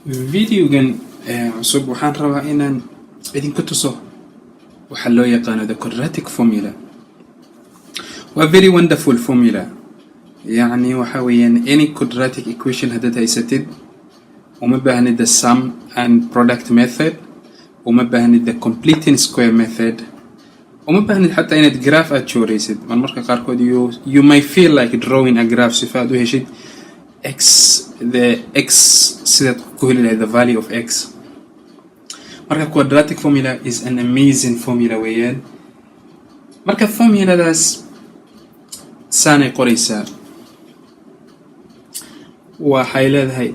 فيديوغان عصب waxaan rabaa inaan idinku tuso waxa loo yaqaano the quadratic formula. waa very wonderful formula, يعني waxa weeyaan any quadratic equation haddaad haysatid uma baahnid the sum and product method, uma baahnid the completing square method, uma baahnid xataa inaad graph aad jooraysid. marmarka qaarkood you may feel like drawing a graph si aad u heshid the x sidaad ku heli lahayd the value of x. marka quadratic formula is an amazing formula weeyaan. marka formuladaas saanay qoraysaa, waxay leedahay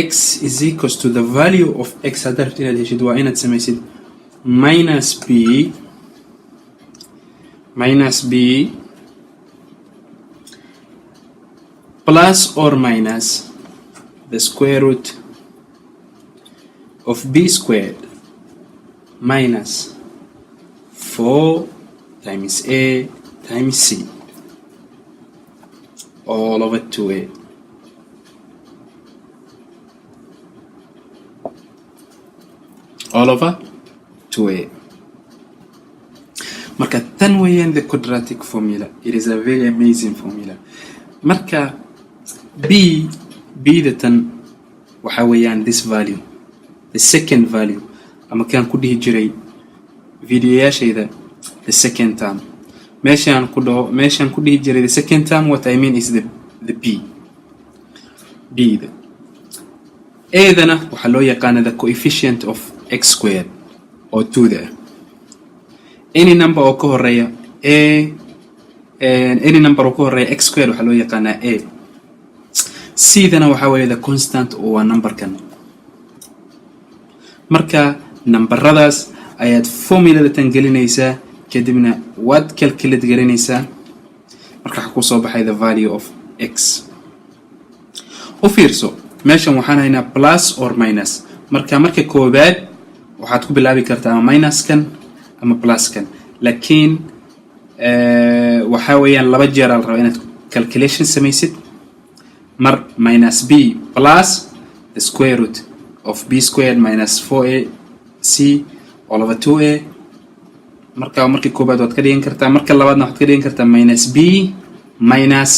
x is equals to the value of x. haddaad rabtid inaad heshid waa inaad samaysid minus b plus or minus the square root of b squared minus 4 times a times c all over 2a. all over 2a. marka tan weeyaan the quadratic formula. it is a very amazing formula. marka b da tan waxa weeyaan this value, the second value, ama kan ku dhihi jiray videoyaashayda the second term. meeshaan ku dhihi jiray the second term, what I mean is the b da. a dana waxa loo yaqaana the coefficient of x squared oo 2 da. any number oo ka horeeya x squared waxa loo yaqaanaa a. c dana waxa weeye the constant oo waa numberkan. marka nambaradaas ayaad formulada tan gelinaysaa, kadibna waad calculate galinaysaa, marka waxa ku soo baxay the value of x. u fiirso meeshan waxaan haynaa plus or minus. marka koobaad waxaad ku bilaabi kartaa ama minuskan ama pluskan, laakiin waxa weeyaan laba jeer al raba inaad calculation samaysid. mar minus b plus the square root of b squared minus 4ac all over 2a. markii koobaad waad ka dhigan kartaa, marka labaadna waxaad ka dhigan kartaa minus b minus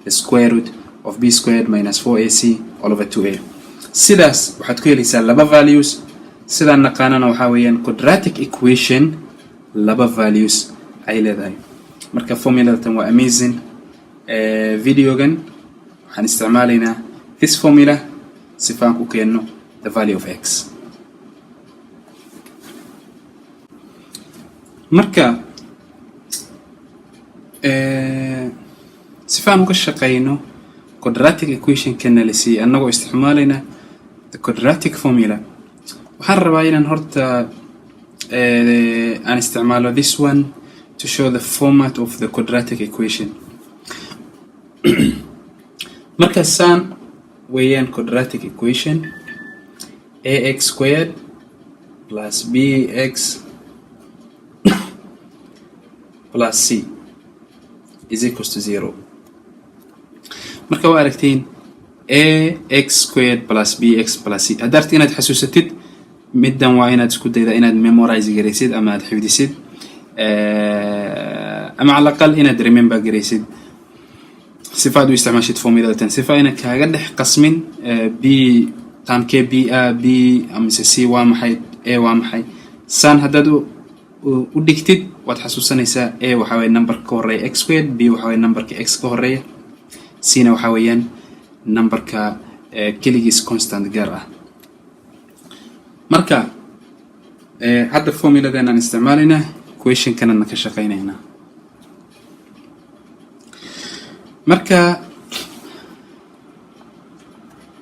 the square root of b squared minus 4ac all over 2a. sidaas waxaad ku helaysaa laba values. sidaan naqaanana waxa weeyaan quadratic equation laba values ay leedahay. marka formulada tan waa amazing. videogan waxaan isticmaalaynaa this formula si aan ku keenno the value of x. marka si aan uga shaqeyno quadratic equation kana la si anagoo isticmaalayna the quadratic formula, waxaan rabaa inaan horta aan isticmaalo this one to show the format of the quadratic equation. marka saan weeyaan quadratic equation ax squared plus bx plus c is equals to 0. marka waa aragtiin ax squared plus bx plus c. haddaad inaad xasuusatid middan waa inaad isku dayda inaad memorize garaysid ama aad xifdisid, ama على الأقل inaad remember garaysid sifaad u isticmaashid formulada tan. sifa inaad kaaga dhex qasmin b taamkee b a b amase c waa maxay a waa maxay. saan haddaad u dhigtid waad xasuusanaysaa a waxa weeye numberka ka horeeya x squared, b waxa weeye numberka x ka horeeya, c na waxa weeyaan numberka keligiis constant gaar ah. marka hadda formuladan aan isticmaalaynaa equation kana ka shaqeynaynaa. marka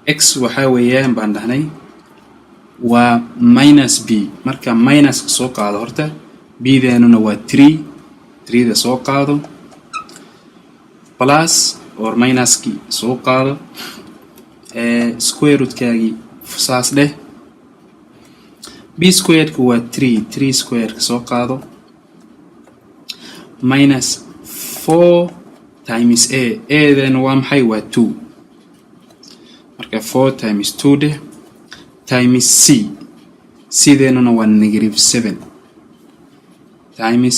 x waxa weeyaan baan dhahnay waa minus b. marka minus ka soo qaado horta, b deena waa 3 da soo qaado, plus or minus ki soo qaado, square root kaagi saas dheh, b squared ku waa 3 squared ka soo qaado, minus 4 times a then waa maxay waa 2. marka 4 times 2 de times c. c deenuna waa negative 7 times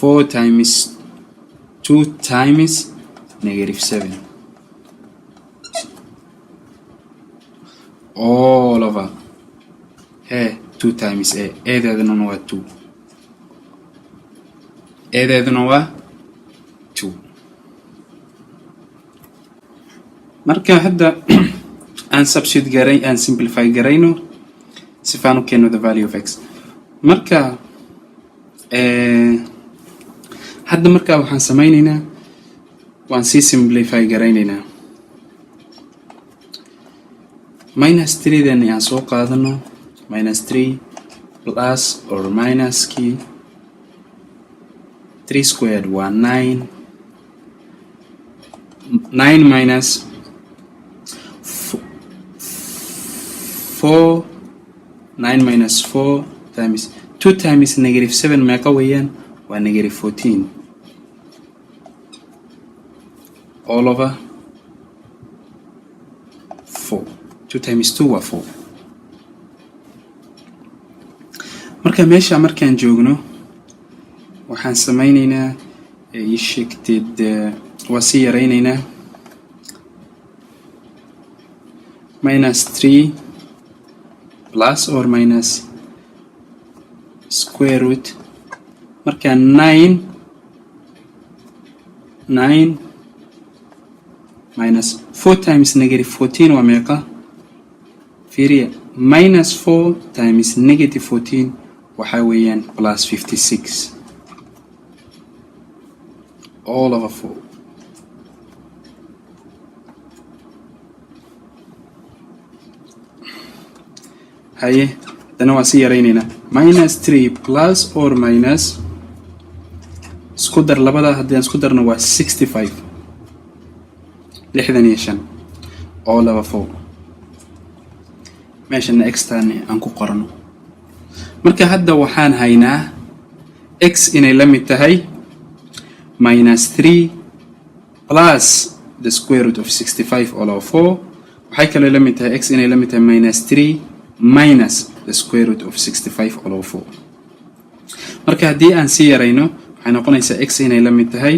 4 times 2 times negative 7 all over 2 times a. a deeduna waa 2. a deeduna waa 2. marka hadda aan substitute garay aan simplify garayno sifaan u keeno the value of x. marka hadda marka waxaan sameynaynaa waan si simplify garaynaynaa. minus 3 then aan soo qaadano minus 3 plus or minus key 3 squared waa 9 minus 4 9 minus 4 times 2 times negative 7 meeqa weeyaan waa negative 14 all over 4. 2 times 2 waa 4. marka meesha markaan joogno waxaan sameynaynaa sheegteed waa si yaraynaynaa minus 3 plus or minus square root marka 9 minus 4 times negative 14 waa meeqa fiiriya minus 4 times negative 14 waxaa weeyaan plus 56 all over 4. haye dana waa si yaraynaynaa minus 3 plus or minus isku dar labada haddii aan isku darno waa 65 65 all over 4. meeshana extani aan ku qorno marka hadda waxaan haynaa x inay la mid tahay minus 3 plus the square root of 65 all over 4. waxay kale la mid tahay x inay la mid tahay minus 3 minus the square root of 65 all over 4. marka haddii aan si yarayno waxay noqonaysaa x inay la mid tahay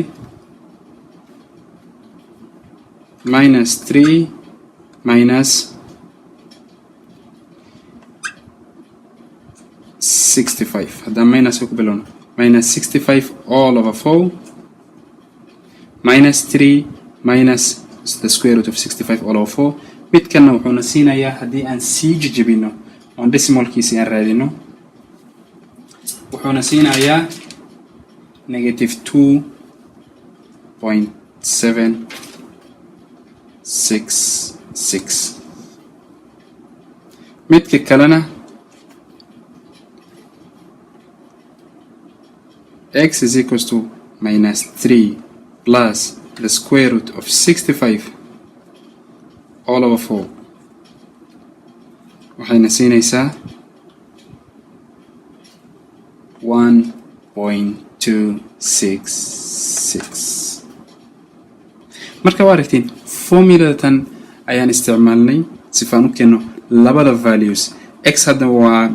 minus 3 minus 65 haddaan minus ku bilowno minus 65 all over 4 minus 3 minus the square root of 65 all over 4. midkana wuxuuna siinayaa haddii aan sii jajabino oon decimalkiisi aan raadino wuxuuna siinayaa negative 2.766. midka kalena x is equals to minus 3 plus the square root of 65 all over 4 waxayna siinaysaa 1.266. marka waa aragtiin formulatan ayaan isticmaalnay sifaan u keeno labada values x hadda waa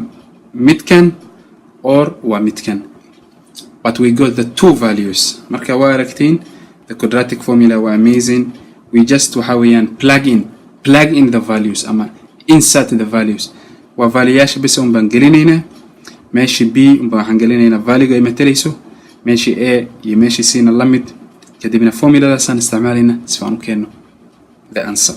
midkan or waa midkan but we got the two values. marka waa aragtiin the quadratic formula waa amazing. we just waxa weeyaan plug in the values ama insert the values. waa valueyaasha bis un baan gelinaynaa meeshii b un baan gelinaynaa value ay matelayso meeshii a iyo meeshii c na la mid kadibna formuladaasaan isticmaalaynaa si aan u keeno the answer.